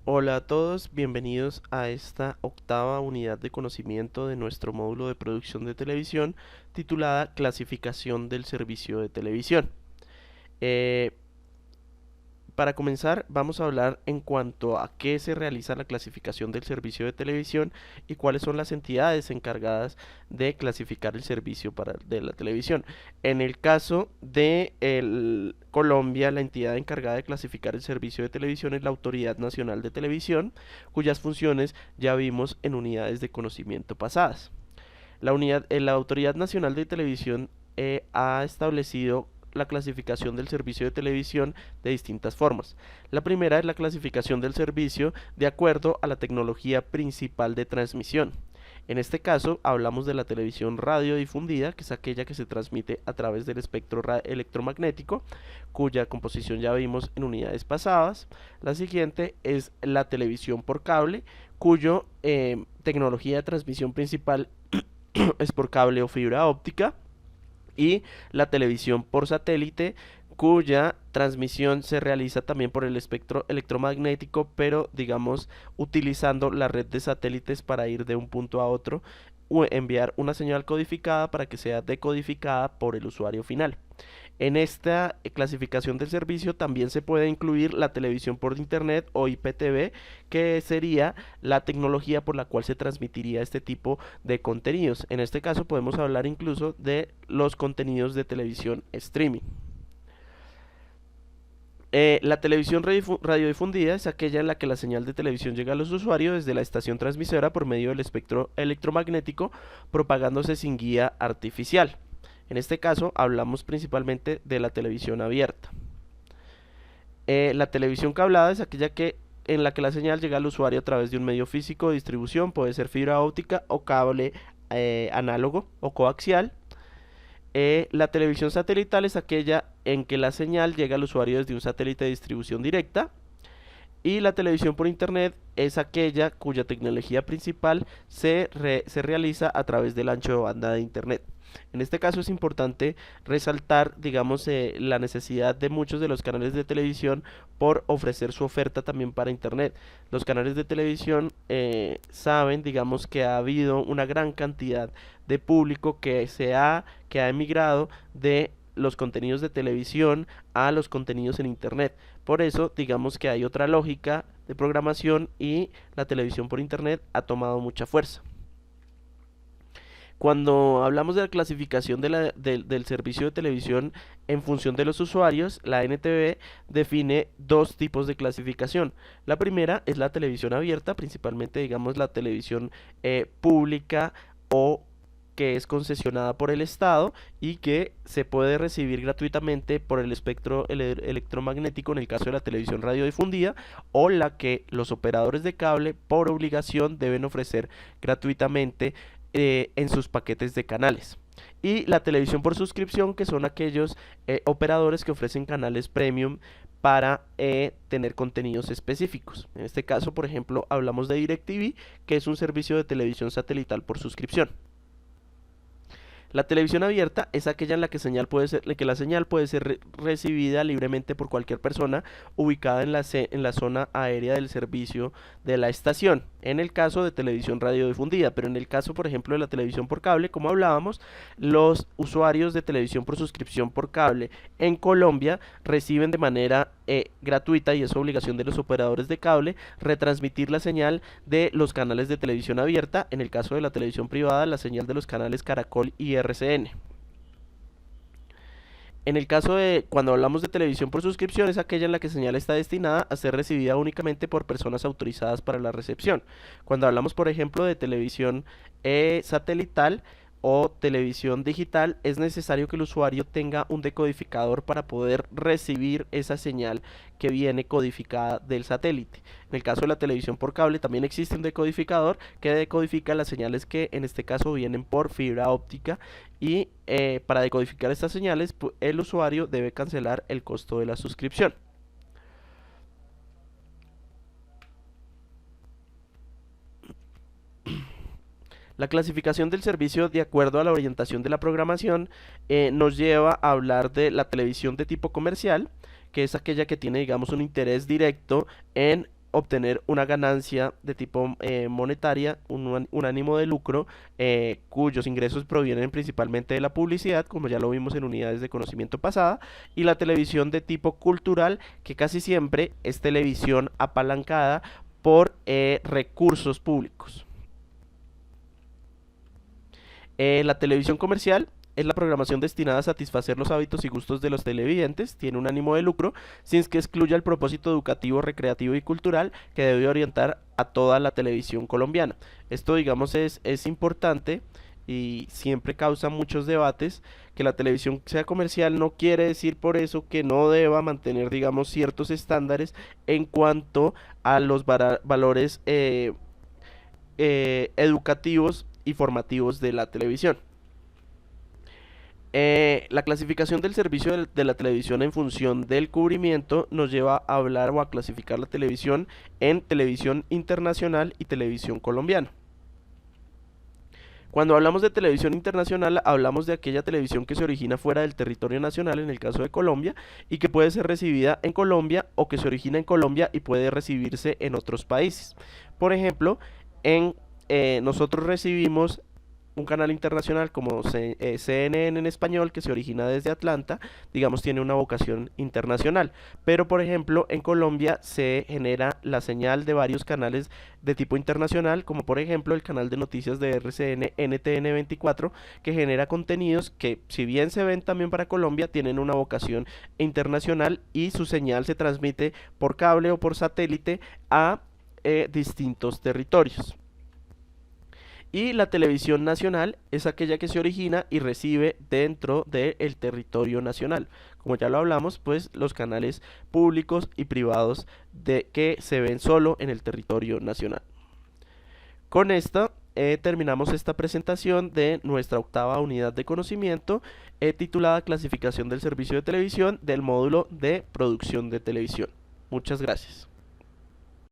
Hola a todos, bienvenidos a esta octava unidad de conocimiento de nuestro módulo de producción de televisión titulada Clasificación del servicio de televisión. Eh, para comenzar, vamos a hablar en cuanto a qué se realiza la clasificación del servicio de televisión y cuáles son las entidades encargadas de clasificar el servicio de la televisión. En el caso de Colombia, la entidad encargada de clasificar el servicio de televisión es la Autoridad Nacional de Televisión, cuyas funciones ya vimos en unidades de conocimiento pasadas. La Autoridad Nacional de Televisión ha establecido la clasificación del servicio de televisión de distintas formas. La primera es la clasificación del servicio de acuerdo a la tecnología principal de transmisión. En este caso hablamos de la televisión radiodifundida, que es aquella que se transmite a través del espectro electromagnético, cuya composición ya vimos en unidades pasadas. La siguiente es la televisión por cable, cuyo tecnología de transmisión principal es por cable o fibra óptica, y la televisión por satélite, cuya transmisión se realiza también por el espectro electromagnético, pero digamos utilizando la red de satélites para ir de un punto a otro o enviar una señal codificada para que sea decodificada por el usuario final. En esta clasificación del servicio también se puede incluir la televisión por internet o IPTV, que sería la tecnología por la cual se transmitiría este tipo de contenidos. En este caso podemos hablar incluso de los contenidos de televisión streaming. La televisión radiodifundida es aquella en la que la señal de televisión llega a los usuarios desde la estación transmisora por medio del espectro electromagnético, propagándose sin guía artificial. En este caso hablamos principalmente de la televisión abierta. La televisión cablada es aquella en la que la señal llega al usuario a través de un medio físico de distribución, puede ser fibra óptica o cable análogo o coaxial. La televisión satelital es aquella en que la señal llega al usuario desde un satélite de distribución directa. Y la televisión por internet es aquella cuya tecnología principal se realiza a través del ancho de banda de internet. En este caso es importante resaltar, digamos, la necesidad de muchos de los canales de televisión por ofrecer su oferta también para internet. Los canales de televisión saben, digamos, que ha habido una gran cantidad de público que ha emigrado de los contenidos de televisión a los contenidos en internet. Por eso, digamos que hay otra lógica de programación y la televisión por internet ha tomado mucha fuerza. Cuando hablamos de la clasificación del servicio de televisión en función de los usuarios, la NTV define dos tipos de clasificación. La primera es la televisión abierta, principalmente digamos la televisión pública o que es concesionada por el Estado y que se puede recibir gratuitamente por el espectro electromagnético en el caso de la televisión radiodifundida, o la que los operadores de cable por obligación deben ofrecer gratuitamente en sus paquetes de canales. Y la televisión por suscripción, que son aquellos operadores que ofrecen canales premium para tener contenidos específicos. En este caso, por ejemplo, hablamos de DirecTV, que es un servicio de televisión satelital por suscripción. La televisión abierta es aquella en la que la señal puede ser recibida libremente por cualquier persona ubicada en la zona aérea del servicio de la estación, en el caso de televisión radiodifundida. Pero en el caso, por ejemplo, de la televisión por cable, como hablábamos, los usuarios de televisión por suscripción por cable en Colombia reciben de manera gratuita, y es obligación de los operadores de cable, retransmitir la señal de los canales de televisión abierta. En el caso de la televisión privada, la señal de los canales Caracol y RCN. En el caso de cuando hablamos de televisión por suscripción, es aquella en la que señal está destinada a ser recibida únicamente por personas autorizadas para la recepción. Cuando hablamos, por ejemplo, de televisión satelital o televisión digital, es necesario que el usuario tenga un decodificador para poder recibir esa señal que viene codificada del satélite. En el caso de la televisión por cable también existe un decodificador que decodifica las señales que en este caso vienen por fibra óptica, y para decodificar estas señales el usuario debe cancelar el costo de la suscripción. La clasificación del servicio de acuerdo a la orientación de la programación nos lleva a hablar de la televisión de tipo comercial, que es aquella que tiene, digamos, un interés directo en obtener una ganancia de tipo monetaria, un ánimo de lucro, cuyos ingresos provienen principalmente de la publicidad, como ya lo vimos en unidades de conocimiento pasada, y la televisión de tipo cultural, que casi siempre es televisión apalancada por recursos públicos. La televisión comercial es la programación destinada a satisfacer los hábitos y gustos de los televidentes, tiene un ánimo de lucro, sin que excluya el propósito educativo, recreativo y cultural que debe orientar a toda la televisión colombiana. Esto, digamos, es importante y siempre causa muchos debates. Que la televisión sea comercial no quiere decir por eso que no deba mantener, digamos, ciertos estándares en cuanto a los valores educativos y formativos de la televisión. La clasificación del servicio de la televisión en función del cubrimiento nos lleva a hablar o a clasificar la televisión en televisión internacional y televisión colombiana. Cuando hablamos de televisión internacional, hablamos de aquella televisión que se origina fuera del territorio nacional, en el caso de Colombia, y que puede ser recibida en Colombia o que se origina en Colombia y puede recibirse en otros países. Por ejemplo, nosotros recibimos un canal internacional como CNN en español, que se origina desde Atlanta, digamos, tiene una vocación internacional. Pero, por ejemplo, en Colombia se genera la señal de varios canales de tipo internacional, como por ejemplo el canal de noticias de RCN NTN 24, que genera contenidos que, si bien se ven también para Colombia, tienen una vocación internacional y su señal se transmite por cable o por satélite a distintos territorios. Y la televisión nacional es aquella que se origina y recibe dentro del territorio nacional. Como ya lo hablamos, pues los canales públicos y privados que se ven solo en el territorio nacional. Con esto terminamos esta presentación de nuestra octava unidad de conocimiento titulada Clasificación del servicio de televisión del módulo de producción de televisión. Muchas gracias.